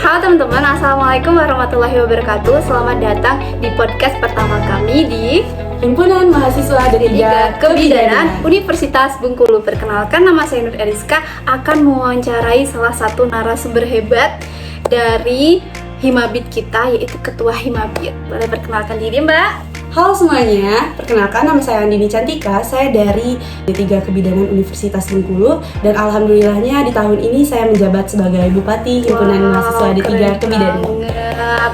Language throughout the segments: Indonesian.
Halo teman-teman, Assalamualaikum warahmatullahi wabarakatuh. Selamat datang di podcast pertama kami di Himpunan Mahasiswa Tiga Kebidanan Universitas Bengkulu. Perkenalkan, nama saya Nur Eriska, akan mewawancarai salah satu narasumber hebat dari Himabit kita, yaitu Ketua Himabit. Boleh perkenalkan diri, Mbak? Halo semuanya, perkenalkan nama saya Andini Cantika, saya dari D3 Kebidanan Universitas Bengkulu dan alhamdulillahnya di tahun ini saya menjabat sebagai Bupati Himpunan Mahasiswa D3 Kebidanan.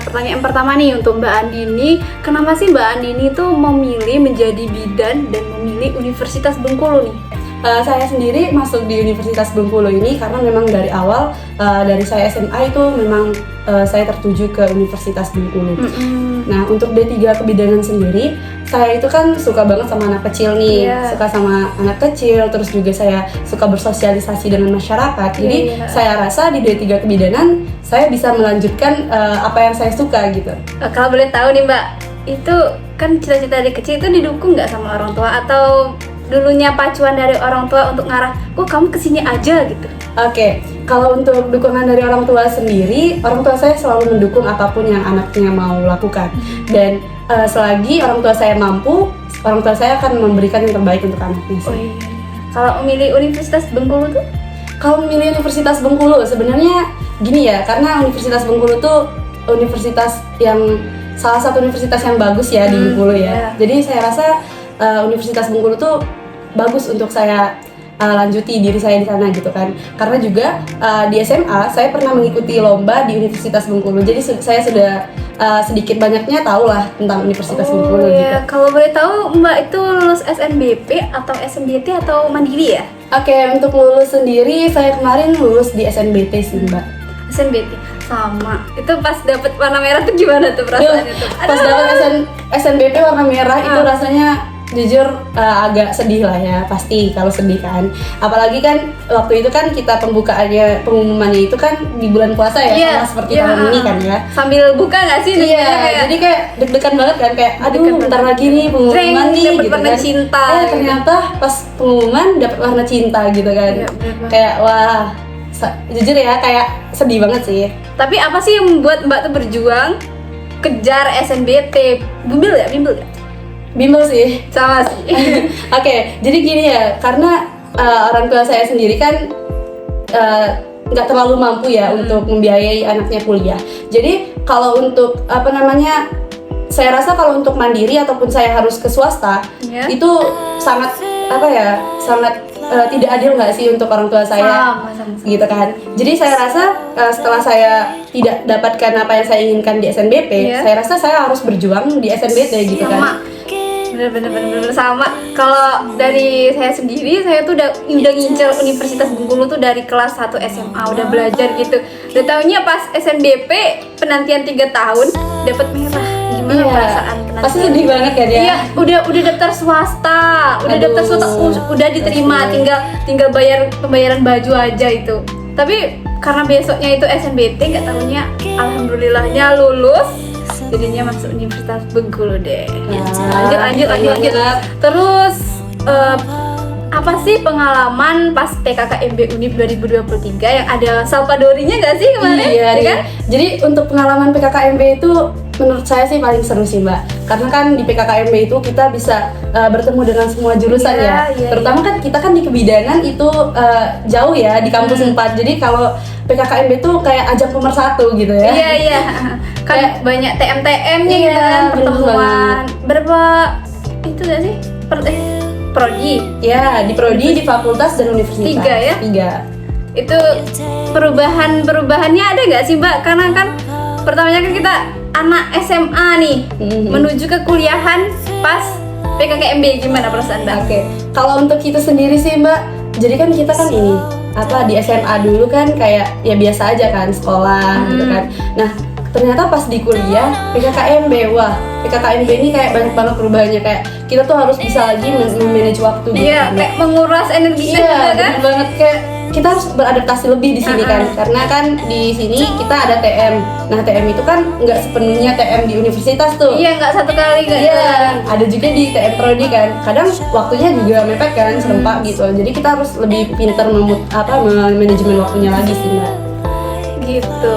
Pertanyaan pertama nih untuk Mbak Andini, kenapa sih Mbak Andini tuh memilih menjadi bidan dan memilih Universitas Bengkulu nih? Saya sendiri masuk di Universitas Bengkulu ini karena memang dari awal dari saya SMA itu memang saya tertuju ke Universitas Bengkulu. Nah, untuk D3 Kebidanan sendiri, saya itu kan suka banget sama anak kecil nih, suka sama anak kecil, terus juga saya suka bersosialisasi dengan masyarakat. Jadi saya rasa di D3 Kebidanan saya bisa melanjutkan apa yang saya suka gitu. Kalau boleh tahu nih Mbak, itu kan cita-cita dari kecil itu didukung nggak sama orang tua atau dulunya pacuan dari orang tua untuk ngarah, kok kamu kesini aja gitu? Oke, kalau untuk dukungan dari orang tua sendiri, orang tua saya selalu mendukung apapun yang anaknya mau lakukan. Dan selagi orang tua saya mampu, orang tua saya akan memberikan yang terbaik untuk anaknya. Oh iya. Kalau memilih Universitas Bengkulu tuh? Kalau memilih Universitas Bengkulu, sebenarnya gini ya, karena Universitas Bengkulu tuh universitas yang salah satu universitas yang bagus ya di Bengkulu ya. Jadi saya rasa Universitas Bengkulu tuh bagus untuk saya lanjuti diri saya di sana gitu kan. Karena juga di SMA saya pernah mengikuti lomba di Universitas Bengkulu. Jadi saya sudah sedikit banyaknya tahu lah tentang Universitas Bengkulu gitu. Kalau boleh tahu Mbak itu lulus SNBP atau SNBT atau mandiri ya? Oke, untuk lulus sendiri saya kemarin lulus di SNBT sih Mbak. SNBT sama. Itu pas dapet warna merah tuh gimana tuh perasaannya tuh? Pas dapet SNBP warna merah itu rasanya jujur agak sedih lah ya, pasti kalau sedih kan. Apalagi kan waktu itu kan kita pengumumannya itu kan di bulan puasa ya, sama seperti tahun ini kan ya. Sambil buka nggak sih? Jadi kayak deg-degan banget kan, kayak aduh bentar lagi nih pengumuman nih gitu warna kan. Cinta. Ternyata pas pengumuman dapat warna cinta gitu kan. Kayak wah, jujur ya kayak sedih banget sih. Tapi apa sih yang membuat Mbak tuh berjuang kejar SNBT? Bimbel ya? Bimbel sih. Sama sih. Oke, jadi gini ya, karena orang tua saya sendiri kan nggak terlalu mampu ya untuk membiayai anaknya kuliah. Jadi kalau untuk saya rasa kalau untuk mandiri ataupun saya harus ke swasta itu sangat tidak adil nggak sih untuk orang tua saya, gitu kan. Jadi saya rasa setelah saya tidak dapatkan apa yang saya inginkan di SNBP, saya rasa saya harus berjuang di SNBT gitu kan. Bener sama. Kalau dari saya sendiri, saya tuh udah ngincer Universitas Bengkulu tuh dari kelas 1 SMA, udah belajar gitu. Udah tahunya pas SNBP penantian 3 tahun dapat merah. Gimana perasaan penantian? Pasti sedih banget kan ya? Iya, udah daftar swasta, udah diterima, tinggal pembayaran baju aja itu. Tapi karena besoknya itu SNBT, nggak tahunya alhamdulillahnya lulus. Jadinya masuk Universitas Bengkulu deh. Lanjut. Terus apa sih pengalaman pas PKKMB Univ 2023 yang ada Salvadorinya nggak sih kemarin? Iya kan? Jadi untuk pengalaman PKKMB itu menurut saya sih paling seru sih Mbak. Karena kan di PKKMB itu kita bisa bertemu dengan semua jurusan Terutama kan kita kan di kebidanan itu jauh ya di kampus 4. Jadi kalau PKKMB itu kayak ajang pemersatu gitu ya. Iya. Kan kayak banyak TM-TM-nya gitu kan, pertemuan. Berapa itu nggak sih? Prodi? Ya, di prodi, di fakultas dan universitas. 3 ya? 3. Itu perubahannya ada nggak sih Mbak? Karena kan pertamanya kan kita anak SMA nih menuju ke kuliahan pas PKKMB, gimana perasaan Mbak? Oke, kalau untuk kita sendiri sih Mbak, jadi kan kita kan di SMA dulu kan kayak ya biasa aja kan sekolah gitu kan. Nah ternyata pas di kuliah PKKMB, PKKMB ini kayak banyak banget perubahannya, kayak kita tuh harus bisa lagi manage waktu gitu. Iya, kayak menguras energi kita kan? Iya, bener banget, kayak kita harus beradaptasi lebih di sini kan, karena kan di sini kita ada TM. Nah TM itu kan nggak sepenuhnya TM di universitas tuh. Iya, nggak satu kali nggak. Iya, ada juga di TM Prodi kan. Kadang waktunya juga mepet kan, serempak gitu. Jadi kita harus lebih pintar manajemen waktunya lagi sih Mbak. Gitu.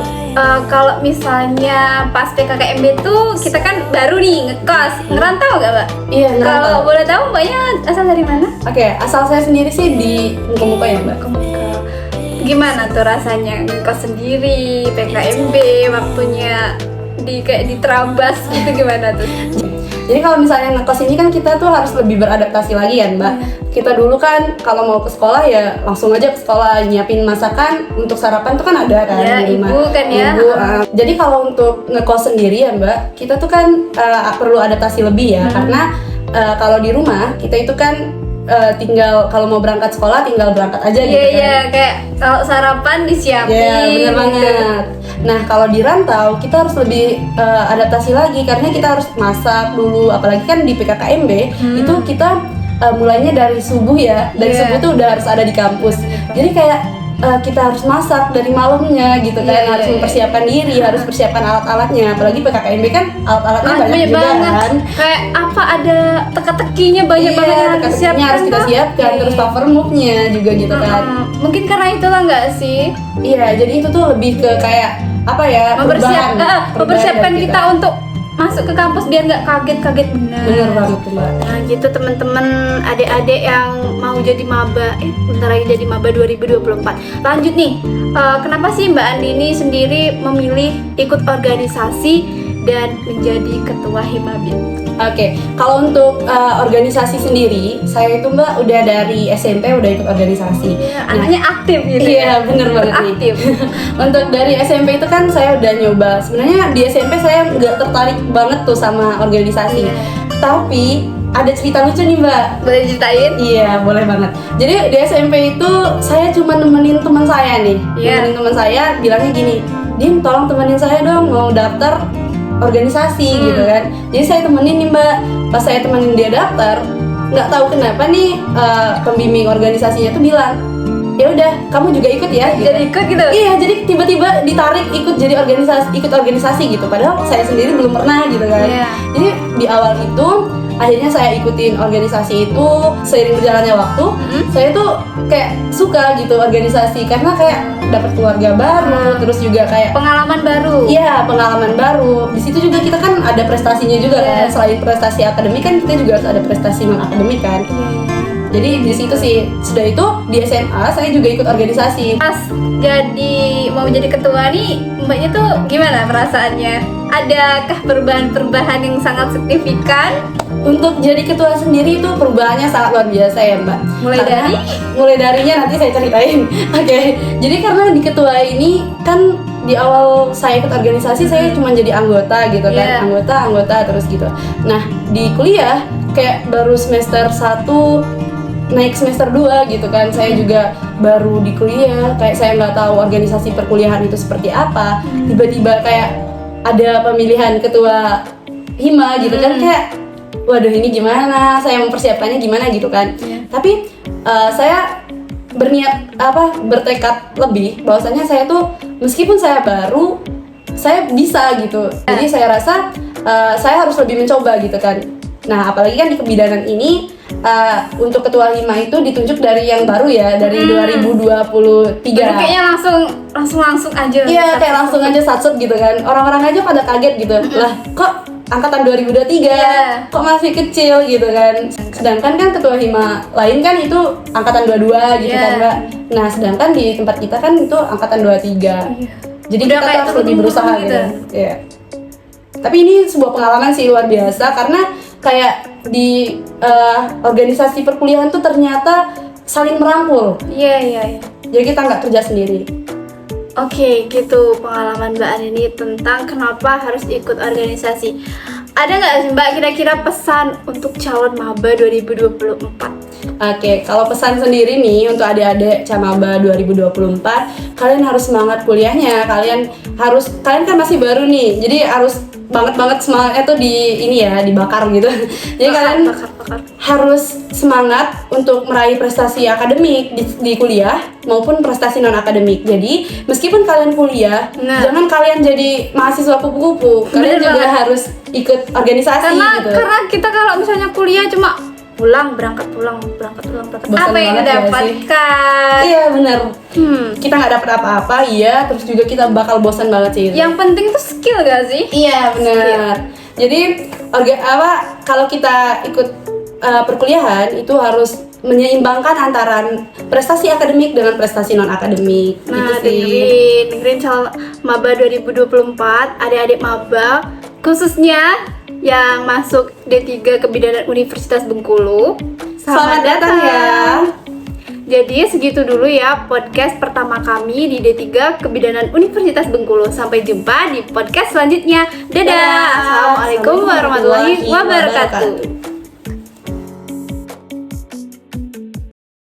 kalau misalnya pas PKKMB tuh kita kan baru nih ngekos, ngerantau gak Mbak? Iya, ngerantau. Kalau boleh tahu Mbaknya asal dari mana? Oke, asal saya sendiri sih di Muka-Muka ya Mbak. Gimana tuh rasanya ngekos sendiri, PKMB, waktunya kayak diterabas gitu, gimana tuh? Jadi kalau misalnya ngekos ini kan kita tuh harus lebih beradaptasi lagi kan Mbak. Kita dulu kan kalau mau ke sekolah ya langsung aja ke sekolah, nyiapin masakan untuk sarapan tuh kan ada kan Ya, di rumah. ibu kan ya. Ibu, jadi kalau untuk ngekos sendiri ya Mbak, kita tuh kan perlu adaptasi lebih ya, karena kalau di rumah kita itu kan tinggal kalau mau berangkat sekolah tinggal berangkat aja gitu kan. Iya, kayak kalau sarapan disiapin. Iya, bener banget. Nah, kalau di rantau kita harus lebih adaptasi lagi karena kita harus masak dulu, apalagi kan di PKKMB itu kita mulainya dari subuh ya. Dari subuh tuh udah harus ada di kampus. Jadi kayak kita harus masak dari malamnya gitu kan, harus mempersiapkan diri, harus persiapkan alat-alatnya. Apalagi PKKMB kan alat-alatnya banyak juga banget. kan. Kayak apa ada teka-tekinya banyak banget yang harus disiapkan harus kita tuh. siapkan, terus cover move-nya juga gitu kan. Mungkin karena itulah nggak sih? Iya, jadi itu tuh lebih ke kayak apa ya? Mempersiapkan kita untuk masuk ke kampus biar nggak kaget-kaget benar. Bener banget tuh Mbak. Nah gitu teman-teman, adik-adik yang mau jadi maba, bentar lagi jadi maba 2024. Lanjut nih, kenapa sih Mbak Andini sendiri memilih ikut organisasi dan menjadi ketua Himabit? Oke, kalau untuk organisasi sendiri, saya itu Mbak udah dari SMP udah ikut organisasi. Anaknya aktif gitu. Iya, bener banget nih. Aktif. Untuk dari SMP itu kan saya udah nyoba. Sebenarnya di SMP saya nggak tertarik banget tuh sama organisasi. Tapi ada cerita lucu nih Mbak. Boleh ceritain? Iya, boleh banget. Jadi di SMP itu saya cuma nemenin teman saya nih. Nemenin teman saya bilangnya gini, "Din, tolong temenin saya dong mau daftar organisasi gitu kan." Jadi saya temenin nih Mbak. Pas saya temenin dia daftar, nggak tahu kenapa nih pembimbing organisasinya tuh bilang, "Ya udah, kamu juga ikut ya." Gitu. Jadi ikut gitu? Iya, jadi tiba-tiba ditarik ikut jadi ikut organisasi gitu. Padahal saya sendiri belum pernah gitu kan. Jadi di awal itu akhirnya saya ikutin organisasi itu. Seiring berjalannya waktu, saya tuh kayak suka gitu organisasi karena kayak dapat keluarga baru, terus juga kayak pengalaman baru. Iya, pengalaman baru. Di situ juga kita kan ada prestasinya juga kan. Selain prestasi akademik kan kita juga harus ada prestasi non akademik kan. Jadi di situ sih. Sudah itu di SMA saya juga ikut organisasi. Pas mau jadi ketua nih, Mbaknya tuh gimana perasaannya? Adakah perubahan-perubahan yang sangat signifikan? Untuk jadi ketua sendiri itu perubahannya sangat luar biasa ya Mbak. Mulai darinya nanti saya ceritain. Oke. Jadi karena di ketua ini kan di awal saya ikut organisasi saya cuma jadi anggota gitu kan. Anggota terus gitu. Nah, di kuliah kayak baru semester 1 naik semester 2 gitu kan, saya juga baru di kuliah, kayak saya nggak tahu organisasi perkuliahan itu seperti apa. Tiba-tiba kayak ada pemilihan ketua Hima gitu kan, kayak waduh ini gimana, saya mempersiapkannya gimana gitu kan. Tapi saya bertekad lebih bahwasanya saya tuh meskipun saya baru, saya bisa gitu. Jadi saya rasa saya harus lebih mencoba gitu kan. Nah, apalagi kan di kebidanan ini untuk ketua Hima itu ditunjuk dari yang baru ya, dari 2023. Kayaknya langsung aja. Iya, kayak langsung aja satset gitu kan. Orang-orang aja pada kaget gitu. Lah, kok angkatan 2023? Kok masih kecil gitu kan. Sedangkan kan ketua Hima lain kan itu angkatan 22 gitu kan, Mbak. Nah, sedangkan di tempat kita kan itu angkatan 23. Jadi udah kita harus lebih berusaha gitu. Iya. Tapi ini sebuah pengalaman sih luar biasa karena kayak di organisasi perkuliahan tuh ternyata saling merangkul. Iya. Jadi kita nggak kerja sendiri. Oke, gitu pengalaman Mbak Andini tentang kenapa harus ikut organisasi. Ada nggak sih Mbak kira-kira pesan untuk calon maba 2024? Oke, kalau pesan sendiri nih untuk adik-adik Camaba 2024, kalian harus semangat kuliahnya. Kalian kan masih baru nih, jadi harus banget semangatnya tuh dibakar gitu. Jadi kalian harus semangat untuk meraih prestasi akademik di kuliah maupun prestasi non akademik. Jadi meskipun kalian kuliah, jangan kalian jadi mahasiswa kupu-kupu. Kalian juga harus ikut organisasi karena kita kalau misalnya kuliah cuma berangkat pulang. Bosan Apa yang banget ya didapatkan? Iya benar. Kita nggak dapat apa-apa, iya. Terus juga kita bakal bosan banget sih. Yang penting tuh skill gak sih? Iya benar. Jadi kalau kita ikut perkuliahan itu harus menyeimbangkan antara prestasi akademik dengan prestasi non akademik. Nah, gitu sih. dengerin calon maba 2024, adik-adik maba khususnya yang masuk D3 Kebidanan Universitas Bengkulu. Selamat datang ya. Jadi segitu dulu ya podcast pertama kami di D3 Kebidanan Universitas Bengkulu. Sampai jumpa di podcast selanjutnya. Dadah. Assalamualaikum warahmatullahi wabarakatuh.